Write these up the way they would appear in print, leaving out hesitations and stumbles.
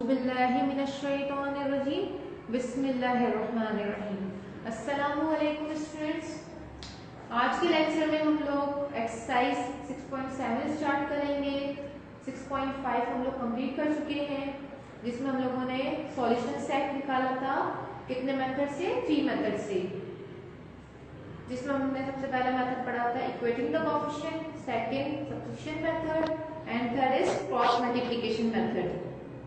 औज़ुबिल्लाहि मिनश्शैतानिर्रजीम बिस्मिल्लाहिर्रहमानिर्रहीम। अस्सलामु अलैकुम स्टूडेंट्स। आज के लेक्चर में हम लोग एक्सरसाइज 6.7 स्टार्ट करेंगे। 6.5 हम लोग कंप्लीट कर चुके हैं, जिसमें हम लोगों ने सॉल्यूशन सेट निकाला था। कितने मेथड से? 3 मेथड से, जिसमें हमने सबसे पहला मेथड पढ़ा था equating the coefficient, second substitution method and third is cross multiplication method.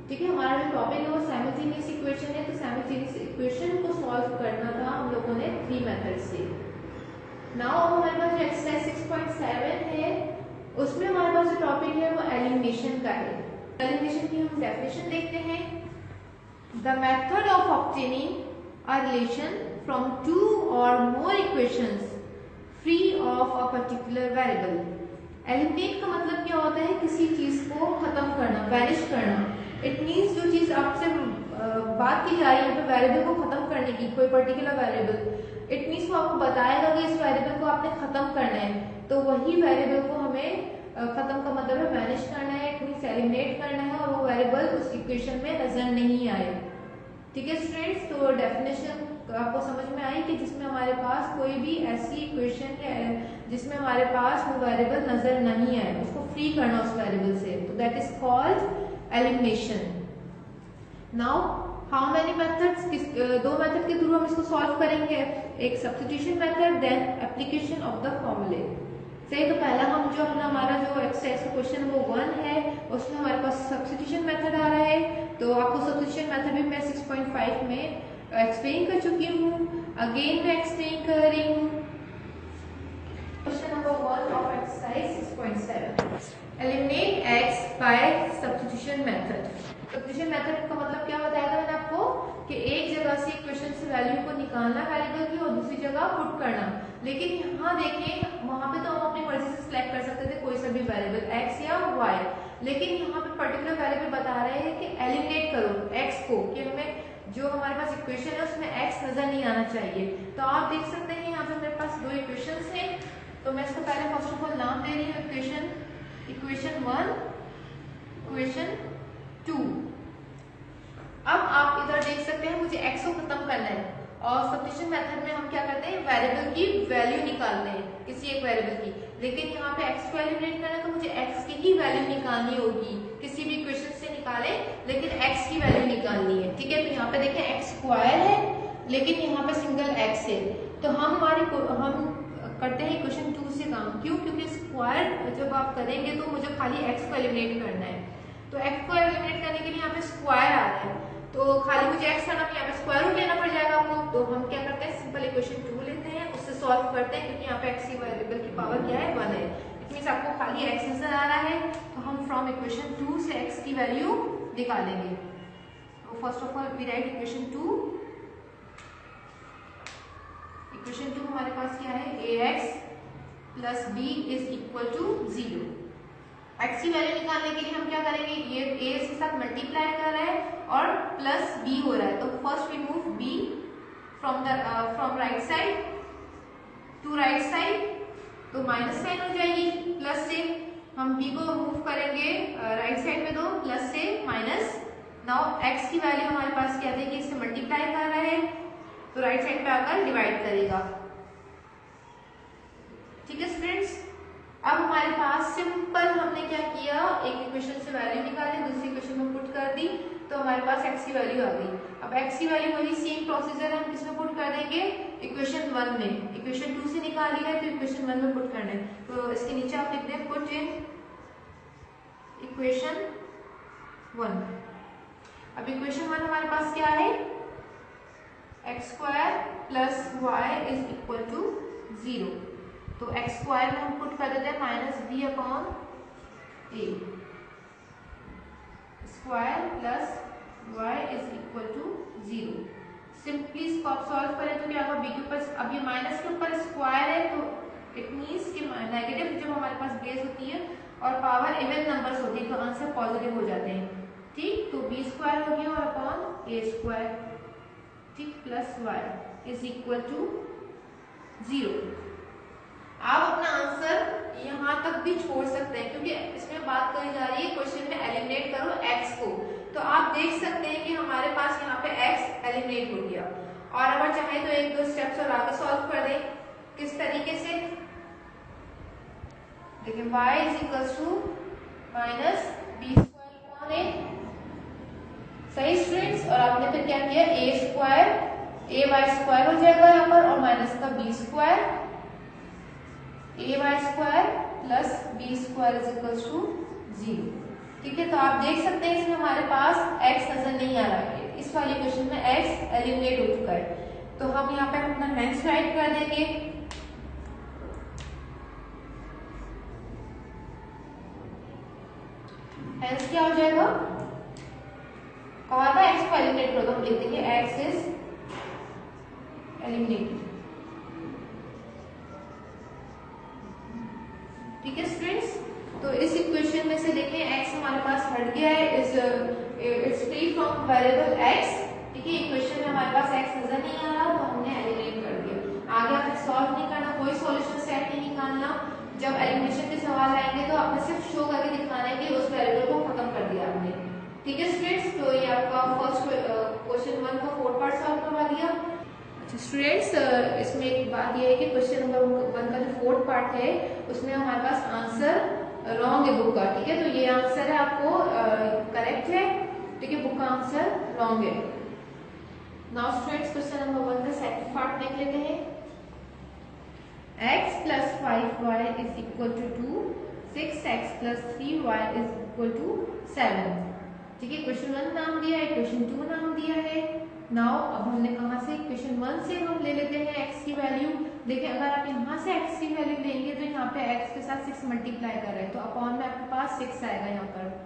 ठीक है, हमारा जो टॉपिक है वो साइमल्टेनियस इक्वेशन है, तो साइमल्टेनियस इक्वेशन को सॉल्व करना था हम लोगों ने 3 मेथड से। नाउ हमारे पास जो एक्सरसाइज 6.7 है उसमें हमारे पास जो टॉपिक है वो एलिमिनेशन का है। एलिमिनेशन की हम डेफिनेशन देखते हैं। The method of obtaining a relation from 2 or more equations free of a particular variable। Eliminate का मतलब क्या होता है? किसी चीज को खत्म करना, वैनिश करना। इट मीन्स जो चीज आपसे बात की जा रही है वेरिएबल को खत्म करने की, कोई पर्टिकुलर वेरिएबल, इट मीन्स वो आपको बताएगा कि इस वेरिएबल को आपने खत्म करना है, तो वही वेरिएबल को हमें खत्म का मतलब है वैनिश करना है, इट मीन्स एलिमिनेट करना है, और वो वेरिएबल उस इक्वेशन में नजर नहीं आए। ठीक है स्टूडेंट्स, तो डेफिनेशन आपको समझ में आई कि जिसमें हमारे पास कोई भी ऐसी इक्वेशन है जिसमें हमारे पास वो वेरिएबल नजर नहीं आए, उसको फ्री करना उस वेरिएबल से, तो that is called elimination. Now how many methods? 2 method के थ्रू हम इसको सॉल्व करेंगे, एक substitution method then application of the formulae. सही, तो पहला हम जो अपना हमारा जो एक्सरसाइज का क्वेश्चन वो 1 है, उसमें हमारे पास सब्स्टिट्यूशन मेथड आ रहा है। तो आपको सब्स्टिट्यूशन मेथड भी मैं 6.5 में एक्सप्लेन कर चुकी हूँ, अगेन मैं एक्सप्लेन कर रही हूँ। Question number 1 of exercise 6.7, eliminate x by substitution method. Substitution method का मतलब क्या बताया था मैंने आपको कि एक जगह से इक्वेशन से वैल्यू को निकालना वेरिएबल की और दूसरी जगह पुट करना। लेकिन यहाँ देखें, वहां पे तो हम अपनी मर्जी से सिलेक्ट कर सकते थे कोई सा भी वेरिएबल x या y, लेकिन यहाँ पे पर्टिकुलर वेरिएबल बता रहे हैं कि एलिमिनेट करो x को, कि हमें जो हमारे पास इक्वेशन है उसमें x नजर नहीं आना चाहिए। तो आप देख सकते हैं यहाँ पे मेरे पास 2 इक्वेशंस हैं, तो मैं इसको पहले फर्स्ट ऑफ ऑल नाम दे रही हूँ इक्वेशन 1, इक्वेशन 2। अब आप इधर देख सकते हैं मुझे x को खत्म करना है, और सब्स्टिट्यूशन मेथड में हम क्या करते हैं, वेरिएबल की वैल्यू निकालते हैं, किसी एक वेरिएबल की। लेकिन यहाँ पे x को एलिमिनेट करना है तो मुझे x की ही वैल्यू निकालनी होगी, किसी भी इक्वेशन से निकाले लेकिन x की वैल्यू निकालनी है। ठीक है, तो यहाँ पे देखें x स्क्वायर है लेकिन यहाँ पे सिंगल x है, तो हम करते हैं इक्वेशन 2 से काम। क्यों? क्योंकि स्क्वायर जब आप करेंगे तो मुझे खाली x को एलिमिनेट करना है, तो x को एलिमिनेट करने के लिए यहाँ पे स्क्वायर आ रहा है, तो खाली मुझे x करना, यहाँ पे स्क्वायर रूट लेना पड़ जाएगा आपको। तो हम क्या करते हैं, सिंपल इक्वेशन 2 लेते हैं, उससे सॉल्व करते हैं, क्योंकि यहाँ पे x की वेरिएबल की पावर क्या है, 1 है। इट मींस आपको खाली x नजर आ रहा है, तो हम फ्रॉम इक्वेशन 2 से x की वैल्यू निकालेंगे। तो first of all we write equation 2। Equation 2 हमारे पास क्या है, ax plus b is equal to 0। x की वैल्यू निकालने के लिए हम क्या करेंगे, ये a के साथ मल्टीप्लाई कर रहा है और प्लस b हो रहा है, तो first we move b from right side to right side, तो माइनस साइन हो जाएगी, प्लस से हम b को मूव करेंगे राइट साइड में, तो प्लस से माइनस। नाउ x की वैल्यू हमारे पास क्या थी कि इससे मल्टीप्लाई कर रहा है, तो राइट साइड पे आकर डिवाइड करेगा। ठीक है स्टूडेंट्स, अब हमारे पास सिंपल हमने क्या किया, एक इक्वेशन से वैल्यू निकाली, दूसरी इक्वेशन में पुट कर दी, तो हमारे पास x की वैल्यू आ गई। अब x की वैल्यू वही सेम प्रोसीजर है, हम किसमें पुट कर देंगे, इक्वेशन 1 में। इक्वेशन 2 से निकाली है तो इक्वेशन 1 में पुट करना है, तो इसके नीचे आप लिख दें पुट इन इक्वेशन 1। अब इक्वेशन 1 हमारे पास क्या है, x square plus Y is equal to 0, तो x स्क्वायर में हम पुट कर देते हैं minus b upon a square plus y is equal to 0। Simply इसको आप सॉल्व करें तो क्या होगा, b के ऊपर, अब ये माइनस के ऊपर स्क्वायर है, तो इट मींस कि नेगेटिव जब हमारे पास बेस होती है और पावर इवन नंबर्स होती है तो आंसर पॉजिटिव हो जाते हैं। ठीक, तो b स्क्वायर हो गया और अपॉन a स्क्वायर, ठीक, plus y is equal to 0। आप अपना आंसर यहाँ तक भी छोड़ सकते हैं, क्योंकि इसमें बात करी जा रही है क्वेश्चन में एलिमिनेट करो x को। तो आप देख सकते हैं कि हमारे पास यहाँ पे x एलिमिनेट हो गया। और अगर चाहे तो एक दो स्टेप्स और आगे सॉल्व कर दें। किस तरीके से? देखिए y is equals to minus B square upon A. सही स्टूडेंट्स? और आपने फिर क्या किया, A square A Y square हो जाएगा यहाँ पर, और माइनस का B square, A Y square plus B square is equals to 0। ठीक है, तो आप देख सकते हैं इसमें हमारे पास x नजर नहीं आ रहा है। इस वाले क्वेश्चन में x एलिमिनेट हो चुका है। तो हम यहाँ पे अपना हैंड्स राइट कर देंगे। हैंड्स क्या हो जाएगा? कहा था x को एलिमिनेट करो, तो हम लिख देंगे x इज एलिमिनेटेड। ठीक है स्टूडेंट्स, तो इस इक्वेशन में से देखें x हमारे पास हट गया है, it's free from variable x। ठीक है, इक्वेशन में हमारे पास x नजर नहीं आ रहा, तो हमने एलिमिनेट कर दिया। आगे आपने सॉल्व नहीं करना, कोई सॉल्यूशन सेट नहीं निकालना। जब एलिमिनेशन के सवाल आएंगे तो आपने सिर्फ शो करके दिखाना है कि उस वेरिएबल को खत्म कर दिया आपने। ठीक है स्टूडेंट्स, तो ये आपका फर्स्ट क्वेश्चन 1 का 4 पार्ट सॉल्व करवा दिया। अच्छा स्टूडेंट्स, इसमें एक बात ये है कि क्वेश्चन नंबर 1 का जो 4th पार्ट है उसमें हमारे पास आंसर रॉन्ग है बुक का। ठीक है, तो ये आंसर है आपको करेक्ट है। ठीक है, बुक का आंसर रॉन्ग है। नाउ स्टूडेंट्स, क्वेश्चन नंबर 1 का सेकंड पार्ट देख लेते हैं। x plus 5y is equal to 2, 6x plus 3y is equal to 7। ठीक है, क्वेश्चन 1 नाम दिया है, क्वेश्चन 2 नाम दिया है। नाउ अब हमने कहा से क्वेश्चन 1 से हम ले लेते हैं x की वैल्यू। देखिए, अगर आप यहाँ से x की वैल्यू लेंगे तो यहाँ पे x के साथ 6 मल्टीप्लाई कर रहे हैं, तो अपॉन में आपके पास 6 आएगा यहाँ पर।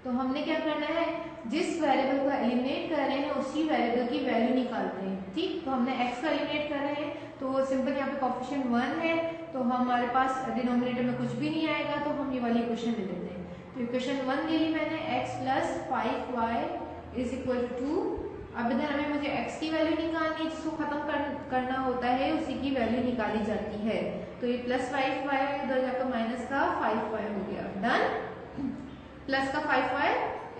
तो हमने क्या करना है, जिस वेरिएबल को एलिमिनेट कर रहे हैं उसी वेरिएबल की वैल्यू निकालते हैं। ठीक, तो हमने x को एलिमिनेट कर रहे हैं, तो सिंपल यहाँ पे कोएफिशिएंट 1 है, तो हमारे पास डिनोमिनेटर में कुछ भी नहीं आएगा, तो हम ये वाली इक्वेशन ले लेते हैं। तो इक्वेशन 1 ले ली मैंने, x plus 5y is equal to 2। अब इधर हमें मुझे x की वैल्यू निकालनी है, जिसको खत्म करना होता है उसी की वैल्यू निकाली जाती है। तो ये प्लस 5y उधर जाकर माइनस का 5y हो गया। डन। प्लस का 5y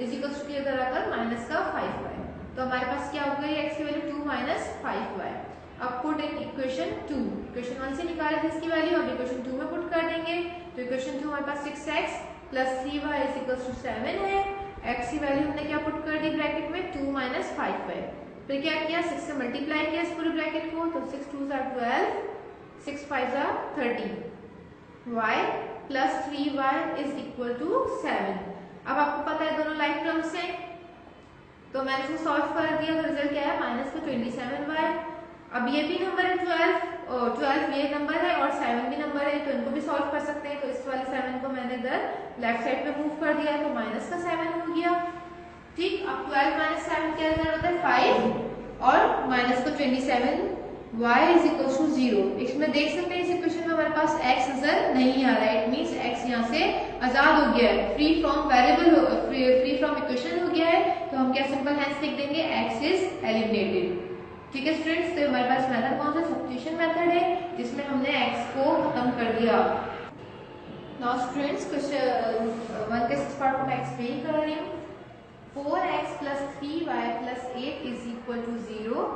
इज इक्वल टू इधर आकर माइनस का 5y। तो हमारे पास क्या हो गई, x की वैल्यू 2 माइनस 5y। अब पुट इन इक्वेशन 2। इक्वेशन 1 से निकाले थे इसकी वैल्यू, अब इक्वेशन 2 में पुट कर देंगे। तो इक्वेशन 2 हमारे पास 6x plus 3y is equal to 7 है। x की वैल्यू हमने क्या पुट कर दी ब्रैकेट में, 2 माइनस 5y। फिर क्या किया, 6 से मल्टीप्लाई किया इस पूरे ब्रैकेट को, तो 6 2 are 12, 6 5 are 30। y plus 3y is equal to 7। अब आपको पता है दोनों लाइक टर्म्स से, तो मैंने इसको सॉल्व कर दिया, तो रिजल्ट क्या है, माइनस का 27y। अब ये भी नंबर है 12 ये नंबर है और 7 भी नंबर है, तो इनको भी सॉल्व कर सकते हैं। तो इस वाले 7 को मैंने इधर लेफ्ट साइड पे मूव कर दिया, तो माइनस का 7 हो गया। ठीक, अब 12 माइनस 7 क्या रिजल्ट होता है, 5, और माइनस का 27 y इज इक्वल टू 0। इसमें देख सकते हैं इस इक्वेशन में हमारे पास x नजर नहीं आ रहा है, इट मींस x यहाँ से आजाद हो गया है, free from variable, free from equation हो गया है। तो हम क्या सिंपल हैंस लिख देंगे, x इज एलिमिनेटेड। ठीक है स्टूडेंट्स, तो हमारे पास मेथड कौन सा, सब्स्टिट्यूशन मेथड है, जिसमें हमने x को खत्म कर दिया। नाउ स्टूडेंट्स, क्वेश्चन 1 के 6 पार्ट को मैं एक्सप्लेन कर रही हूँ। 4x plus 3y plus 8 is equal to 0,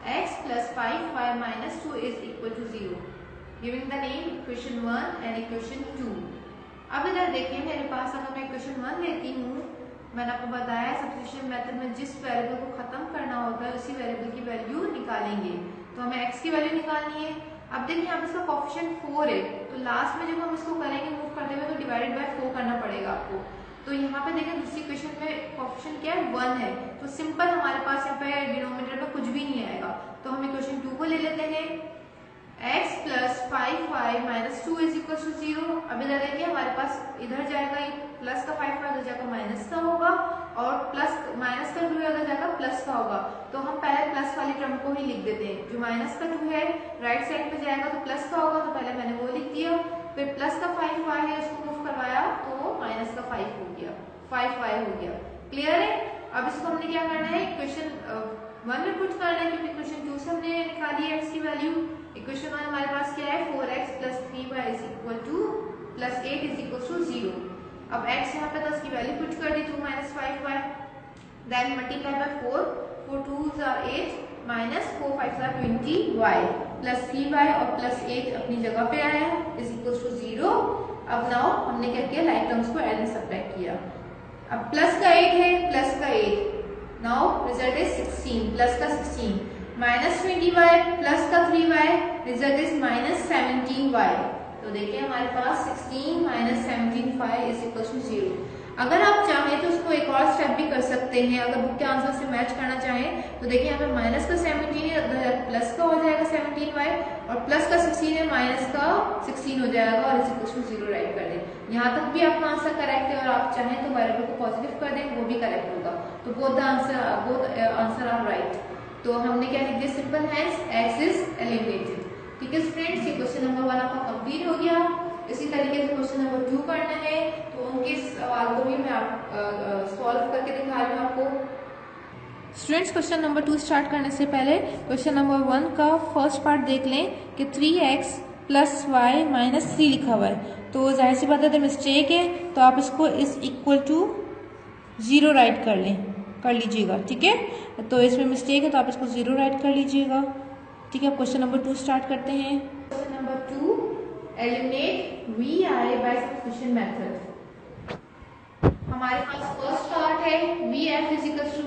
x plus 5y minus 2 is equal to 0, giving the name equation 1 and equation 2। अब इधर देखिए, मेरे पास अगर मैं इक्वेशन 1 लेती हूँ, मैंने आपको बताया सब्स्टिट्यूशन मेथड में जिस वेरिएबल को खत्म करना होता है उसी वेरिएबल की वैल्यू निकालेंगे। तो हमें x की वैल्यू निकालनी है। अब देखिए यहाँ पे इसका कोएफिशिएंट 4 है, तो लास्ट में जब हम इसको करेंगे मूव करते हुए, तो डिवाइडेड बाय 4 करना पड़ेगा आपको। तो यहाँ पे देखिए दूसरी इक्वेशन में कोएफिशिएंट क्या है, 1 है, तो सिंपल हमारे पास यहाँ पे डिनोमिनेटर में कुछ भी नहीं आएगा। तो हम इक्वेशन 2 को ले लेते हैं, x plus 5y minus 2 is equal to 0। अब इधर देखिए हमारे पास इधर जाएगा प्लस का 5y, उधर जाकर माइनस का होगा, और प्लस माइनस का 2 उधर जाकर प्लस का होगा। तो हम पहले प्लस वाली टर्म को ही लिख देते हैं। जो माइनस का 2 है राइट साइड पे जाएगा तो प्लस का होगा, तो पहले मैंने वो लिख दिया। फिर प्लस का 5y है, उसको मूव करवाया तो माइनस का 5 हो गया, 5y हो गया। क्लियर है? अब इसको हमने क्या करना है, इक्वेशन 1 में पुट करना है, क्योंकि इक्वेशन 2 से हमने निकाली है x की वैल्यू। इक्वेशन 1 हमारे पास क्या है, 4x + 3y + 8 = 0। अब x यहाँ पे 10 की वैल्यू पुट कर दी, 2 - 5y, then multiply by 4, 4 2s are 8 -4 5s are 20y + 3y और +8 अपनी जगह पे आया = 0। अब नाउ हमने क्या किया, लाइक टर्म्स को ऐड एंड सब्ट्रैक्ट किया। अब प्लस का 8 है, प्लस का 8, नाउ रिजल्ट इज 16, प्लस का 16 -20y प्लस का 3y, रिजल्ट इज -17y। तो देखिए हमारे पास 16 - 17y = 0। अगर आप चाहें तो उसको एक और स्टेप भी कर सकते हैं, अगर बुक के आंसर से मैच करना चाहें तो देखिए यहाँ पे माइनस का 17 है, प्लस का हो जाएगा 17y, और प्लस का 16 है, माइनस का 16 हो जाएगा और = 0 राइट कर दें। यहाँ तक भी आपका आंसर करेक्ट है, और आप चाहें तो वेरिएबल को पॉजिटिव कर दें, वो भी करेक्ट होगा। तो बोथ आंसर आर राइट। तो हमने क्या लिख दिया, simple hence x is eliminated. ठीक है स्टूडेंट्स, ये क्वेश्चन नंबर 1 आपका कंप्लीट हो गया। इसी तरीके से क्वेश्चन नंबर 2 करना है, तो उनके सवाल को भी मैं सॉल्व करके दिखा रही हूँ आपको। स्टूडेंट्स, क्वेश्चन नंबर 2 स्टार्ट करने से पहले क्वेश्चन नंबर 1 का फर्स्ट पार्ट देख लें कि 3x + y - 3 लिखा हुआ है। तो जाहिर सी बात है, अगर मिस्टेक है तो आप इसको = 0 राइट कर लीजिएगा। ठीक है, तो इसमें मिस्टेक है तो आप इसको 0 राइट कर लीजिएगा। ठीक है, क्वेश्चन नंबर 2 स्टार्ट करते हैं। Question number 2, eliminate vi by substitution method. हमारे पास फर्स्ट पार्ट है vf =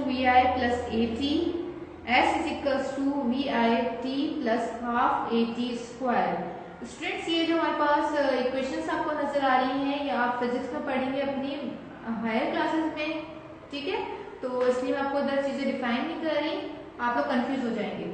vi + at, s = vit + ½ at²। Students, ये जो हमारे पास इक्वेशंस आपको नजर आ रही हैं, ये आप फिजिक्स में पढ़ेंगे अपनी हायर क्लासेस में। ठीक है, तो इसलिए मैं आपको इधर चीजें डिफाइन नहीं कर रही, आप लोग कंफ्यूज हो जाएंगे।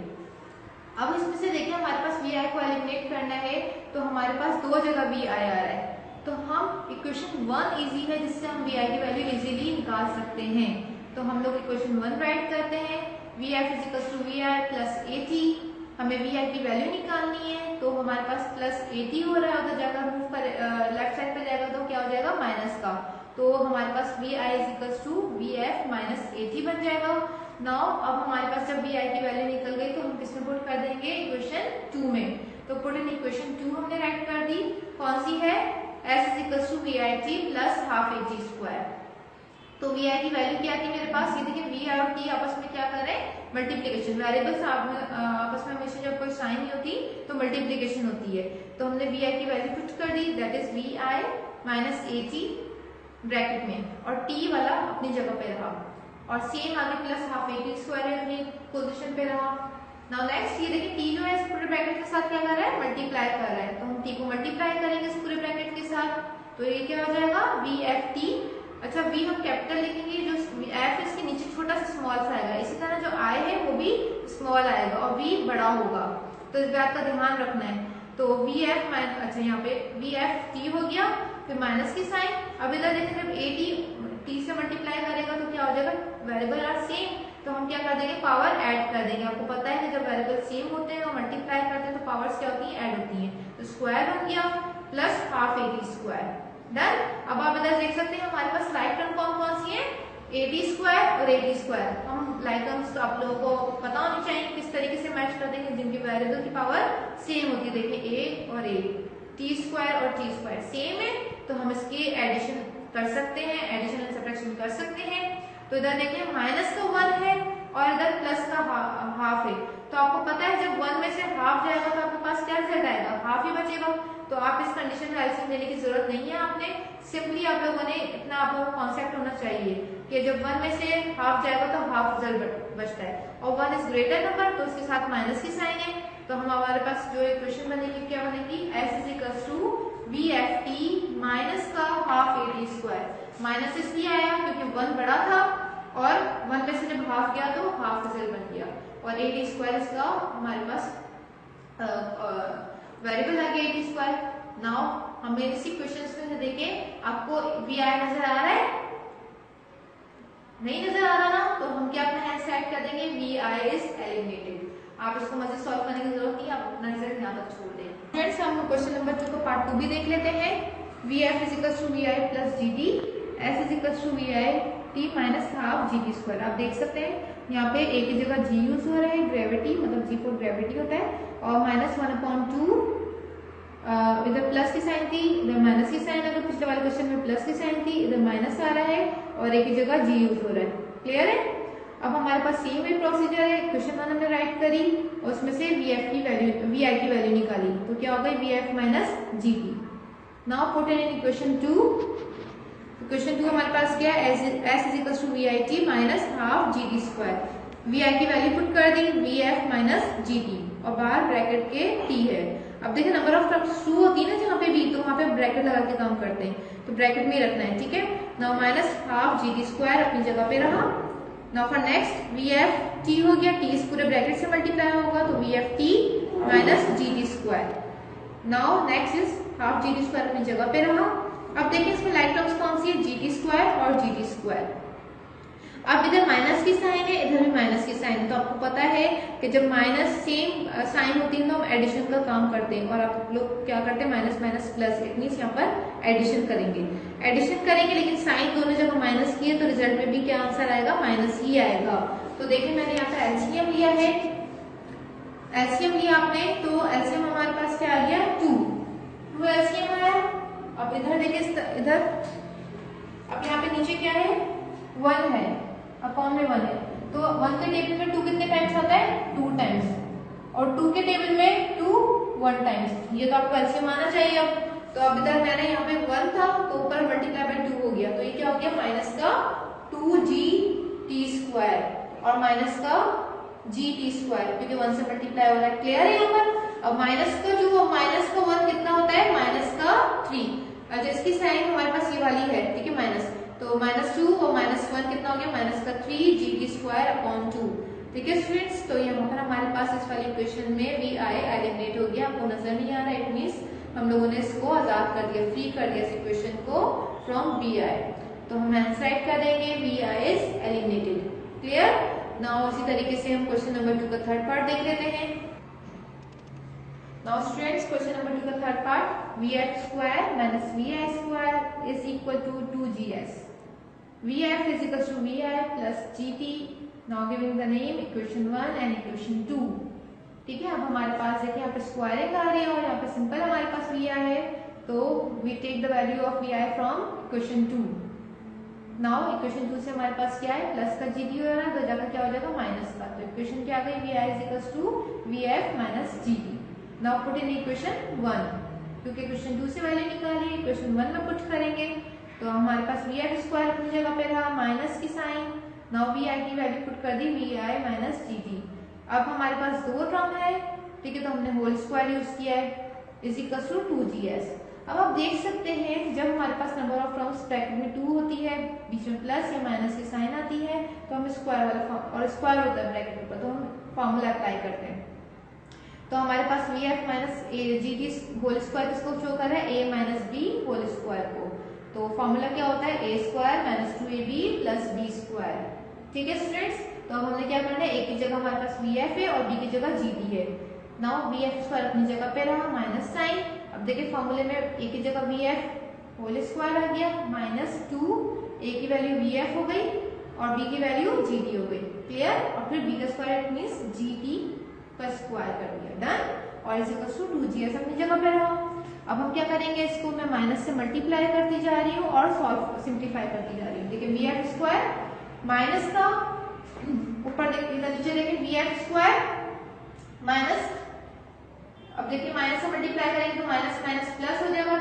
अब इसमें से देखिए हमारे पास vi को एलिमिनेट करना है, तो हमारे पास दो जगह vi आ रहा है, तो हम इक्वेशन 1 इजी है, जिससे हम vi की वैल्यू इजीली निकाल सकते हैं। तो हम लोग इक्वेशन 1 राइट करते हैं, vf = vi + at। हमें vi की वैल्यू निकालनी है, तो हमारे पास +80 हो रहा है, उधर जाकर मूव कर लेफ्ट साइड पे जाएगा तो क्या हो जाएगा, माइनस का। तो हमारे पास vi = vf - 80 बन जाएगा। नाउ अब हमारे पास जब vi की वैल्यू निकल गई तो हम किसमें पुट कर देंगे, इक्वेशन 2 में। तो पुट इन इक्वेशन 2 हमने राइट कर दी, कौन सी है, s = vit + ½ at²। तो vi की वैल्यू क्या थी मेरे पास, ये देखिए v और t आपस में क्या कर रहे हैं, मल्टीप्लीकेशन। वेरिएबल्स आपस में हमेशा जब कोई साइन नहीं होती तो मल्टीप्लीकेशन होती है। तो हमने vi की वैल्यू पुट कर दी, दैट इज vi - 80 ब्रैकेट में, और t वाला अपनी जगह पे रहा, और सेम आगे +½ at² है, अपनी पोजीशन पे रहा। नाउ नेक्स्ट ये देखिए t जो है इस पूरे ब्रैकेट के साथ क्या कर रहा है, मल्टीप्लाई कर रहा है, तो हम t को मल्टीप्लाई करेंगे इस पूरे ब्रैकेट के साथ, तो ये क्या हो जाएगा, vft। अच्छा, v हम कैपिटल लिखेंगे, जो f इसके नीचे छोटा सा स्मॉल सा आएगा, इसी तरह जो i है वो भी स्मॉल आएगा और v बड़ा होगा, तो इस बात का ध्यान रखना है। तो vf अच्छा यहाँ पे vft हो गया, फिर माइनस की साइन। अब इधर देखिए जब at t से मल्टीप्लाई करेगा तो क्या हो जाएगा, वेरिएबल आर सेम, तो हम क्या कर देंगे, पावर ऐड कर देंगे। आपको पता है कि जब वेरिएबल सेम होते हैं और मल्टीप्लाई करते हैं तो पावर्स क्या होती है, ऐड होती हैं। तो स्क्वायर बन गया +½ at²। डन। अब आप इधर देख सकते हैं हमारे पास लाइक टर्म कौन सी है, at² और at²। हम लाइक टर्म्स तो आप लोगों को पता होनी चाहिए किस तरीके से मैच कर देंगे, जिनकी वेरिएबल की पावर सेम होती है। देखिए a और a, t² और t² सेम है, तो हम इसकी एडिशन कर सकते हैं, एडिशन एंड सब्ट्रैक्शन कर सकते हैं। तो इधर देखिए माइनस का 1 है और इधर प्लस का ½ है, तो आपको पता है जब 1 में से ½ जाएगा तो आपके पास क्या रिजल्ट आएगा, ½ ही बचेगा। तो आप इस कंडीशन में एलसीएम लेने की जरूरत नहीं है, आपने सिंपली आप लोगों ने इतना आप लोगों को कॉन्सेप्ट होना चाहिए कि जब 1 में से ½ जाएगा तो ½ रिजल्ट बचता है, और 1 इज ग्रेटर नंबर तो उसके साथ माइनस की साइन है। तो हम हमारे पास जो इक्वेशन बनेगी क्या बनेगी, s = vft -½ at²। माइनस इसलिए आया क्योंकि 1 बड़ा था और 1 में से जब ½ गया तो ½ रिजल्ट बन गया, और at² इसका हमारे पास वेरिएबल आ गया at²। नाउ हमें इसी क्वेश्चंस में से देखें, आपको vi नजर आ रहा है, नहीं नजर आ रहा ना, तो हम क्या अपना हैंड सेट कर देंगे, vi इज एलिमिनेटेड। आप इसको मजे सॉल्व करने की जरूरत नहीं है, आप अपना रिजल्ट यहाँ तक छोड़ दें। फ्रेंड्स, हम क्वेश्चन नंबर 2 का पार्ट 2 भी देख लेते हैं। vf = vi + dt, s = vi T minus half G T square. आप देख सकते हैं यहाँ पे ए की जगह जी यूज हो रहा है, ग्रेविटी मतलब जी फॉर ग्रेविटी होता है, और -1/2 इधर प्लस की साइन थी, इधर माइनस की साइन है, तो पिछले वाले क्वेश्चन में प्लस की साइन थी, इधर माइनस आ रहा है और ए की जगह जी यूज हो रहा है। क्लियर है? अब हमारे पास सेम वे प्रोसीजर है, क्वेश्चन 1 हमने राइट करी और उसमें से वी आई की वैल्यू निकाली, तो क्या हो गई V F minus G T. Now put in equation 2। Equation 2 हमारे पास क्या है, S is equal to V I T minus half G T square. V I की वैल्यू पुट कर दी V F minus G T और बाहर bracket के टी है। अब देखिए नंबर ऑफ टर्म्स टू होती है ना जहाँ पे भी, तो वहाँ पे ब्रैकेट लगा के काम करते हैं, तो ब्रैकेट में रखना है। ठीक है, now minus half G T square अपनी जगह पे रहा। Now for next V F T हो गया, टी इस पूरे ब्रैकेट से मल्टीप्लाई होगा तो V F T minus G T square. Now next is half G T square अपनी जगह पे रहा। अब देखिए इसमें लाइक टर्म्स कौन सी है, जी टी स्क्वायर और जी टी स्क्वायर। अब इधर माइनस की साइन है, इधर भी माइनस की साइन है, तो आपको पता है कि जब माइनस सेम साइन होती है तो हम एडिशन का काम करते हैं, और आप लोग क्या करते हैं minus minus plus, it means यहाँ पर एडिशन करेंगे, लेकिन साइन दोनों जब माइनस की है तो रिजल्ट में भी क्या आंसर आएगा, माइनस ही आएगा। तो देखिए मैंने यहाँ पे एलसीएम लिया है, एलसीएम लिया आपने, तो एलसीएम हमारे पास क्या आ गया 2 एलसीएम आया। अब इधर देखिए इधर, अब यहाँ पे नीचे क्या है 1 है, अपॉन में 1 है, तो 1 के टेबल में 2 कितने टाइम्स आता है 2 टाइम्स, और 2 के टेबल में 2 1 टाइम्स, ये तो आपको एलसीएम आना चाहिए। अब तो अब इधर मैंने यहाँ पे 1 था तो ऊपर मल्टीप्लाई बाय 2 हो गया, तो ये क्या हो गया माइनस का 2g t² और माइनस का gt स्क्वायर, क्योंकि 1 से मल्टीप्लाई हो रहा है। क्लियर है यहाँ पर? अब माइनस का 1 कितना होता है माइनस का 3, अच्छा इसकी साइन हमारे पास ये वाली है, ठीक है माइनस, तो -2 और -1 कितना हो गया माइनस का 3g² अपॉन 2। ठीक है स्टूडेंट्स, तो यहाँ पर हमारे पास इस वाली इक्वेशन में वी आई एलिमिनेट हो गया, आपको नजर नहीं आ रहा, इट मींस हम लोगों ने इसको आजाद कर दिया, फ्री कर दिया इस इक्वेशन को फ्रॉम वी आई, तो हम आंसर राइट कर देंगे V I is eliminated. Clear? Now इसी तरीके से हम क्वेश्चन नंबर 2 का थर्ड पार्ट देख लेते हैं। नाउ स्टूडेंट्स क्वेश्चन नंबर 2 का third part, vf² minus vi² is equal to 2gs. vf is equal to vi plus gt. Now giving the name equation 1 and equation 2. ठीक है, अब हमारे पास देखिए यहाँ पे स्क्वायरिंग आ रही है और यहाँ पे सिंपल हमारे पास vi है, तो we take the value of vi from equation 2. Now equation 2 से हमारे पास क्या है प्लस का gt हो रहा है, तो जाकर क्या हो जाएगा माइनस का, तो इक्वेशन क्या आ गई vi is equal to vf minus gt. Now put in equation 1, क्योंकि इक्वेशन 2 से वैल्यू निकाली, इक्वेशन 1 में पुट करेंगे, तो हमारे पास vi² अपनी जगह पे रहा, माइनस की साइन, नाउ vi की वैल्यू पुट कर दी vi माइनस gt। अब हमारे पास 2 टर्म है, ठीक है, तो हमने होल स्क्वायर यूज किया है, इज इक्वल टू 2gs। अब आप देख सकते हैं जब हमारे पास नंबर ऑफ टर्म्स ब्रैकेट में 2 होती है, बीच में प्लस या माइनस की साइन आती है, तो हम स्क्वायर वाला फॉर्म, और स्क्वायर होता है ब्रैकेट ऊपर, तो हम फॉर्मूला अप्लाई करते हैं। तो हमारे पास vf minus gt whole square किसको शो कर रहा है, a minus b whole square को, तो फॉर्मूला क्या होता है a² minus 2ab plus b²। ठीक है स्टूडेंट्स, तो अब हमने क्या करना है, a की जगह हमारे पास vf है और b की जगह gt है। नाउ vf² अपनी जगह पे रहा, माइनस साइन, अब देखिए फॉर्मूले में a की जगह vf होल स्क्वायर आ गया, माइनस 2, a की वैल्यू vf हो गई और b की वैल्यू gt हो गई। क्लियर? और फिर b का स्क्वायर इट मींस gt का स्क्वायर कर दिया, डन, और इज इक्वल टू 2gs अपनी जगह पे रहा। अब हम क्या करेंगे, इसको मैं माइनस से मल्टीप्लाई करती जा रही हूँ और सॉल्व सिंप्लीफाई करती जा रही हूँ। देखिए vf² माइनस का ऊपर देखिए नीचे देखिए vf² माइनस, अब देखिए माइनस से मल्टीप्लाई करेंगे तो माइनस माइनस प्लस हो जाएगा,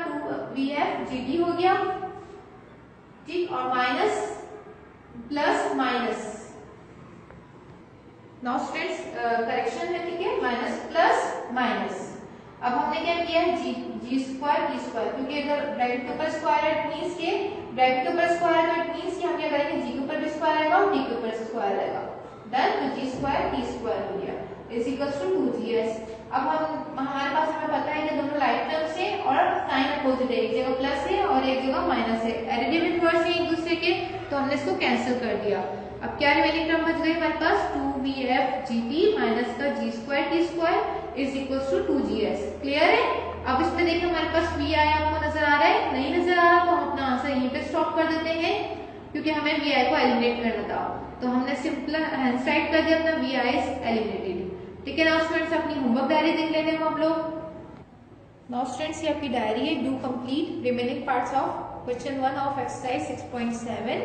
2vf gt हो गया, ठीक, और minus plus minus, now students correction है, ठीक है, माइनस प्लस माइनस। अब हमने क्या किया है g² t², क्योंकि इधर ब्रैकेट के ऊपर स्क्वायर है, इट मींस के ब्रैकेट के ऊपर स्क्वायर है, तो इट मींस कि हम क्या करेंगे g के ऊपर भी स्क्वायर आएगा और t के ऊपर स्क्वायर आएगा, डन, तो g² t² हो गया इज इक्वल टू 2gs। अब हमारे पास हमें पता है कि दोनों लाइक टर्म्स है और साइन अपोजिट है, एक जगह प्लस है और एक जगह माइनस है, एडिटिव इनवर्स है एक दूसरे के, तो हमने इसको कैंसिल कर दिया। अब क्या रिमेनिंग टर्म बच गई हमारे पास 2vf gt माइनस का g² t² is equal to 2gs। Clear है? अब इसमें देखिए हमारे पास vi आपको नजर आ रहा है, नहीं नजर आ रहा तो हम अपना आंसर यहीं पे स्टॉप कर देते हैं क्योंकि हमें वी आई को एलिमिनेट करना था, तो हमने सिंपल हैंड राइट कर दिया अपना वी आई इज एलिमिनेटेड। ठीक है ना स्टूडेंट्स, अपनी होमवर्क डायरी देख लेते हैं हम लोग। नाउ स्टूडेंट्स ये आपकी डायरी है, do complete remaining parts of question 1 of exercise 6.7।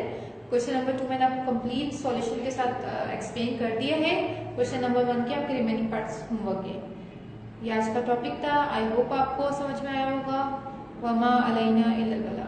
Question number 2 मैंने आपको कंप्लीट सॉल्यूशन के साथ एक्सप्लेन कर दिया है। क्वेश्चन नंबर 1 के आपके रिमेनिंग पार्ट्स होमवर्क है। ये आज का टॉपिक था, आई होप आपको समझ में आया होगा। वमा अलैना इल्लल बलाग।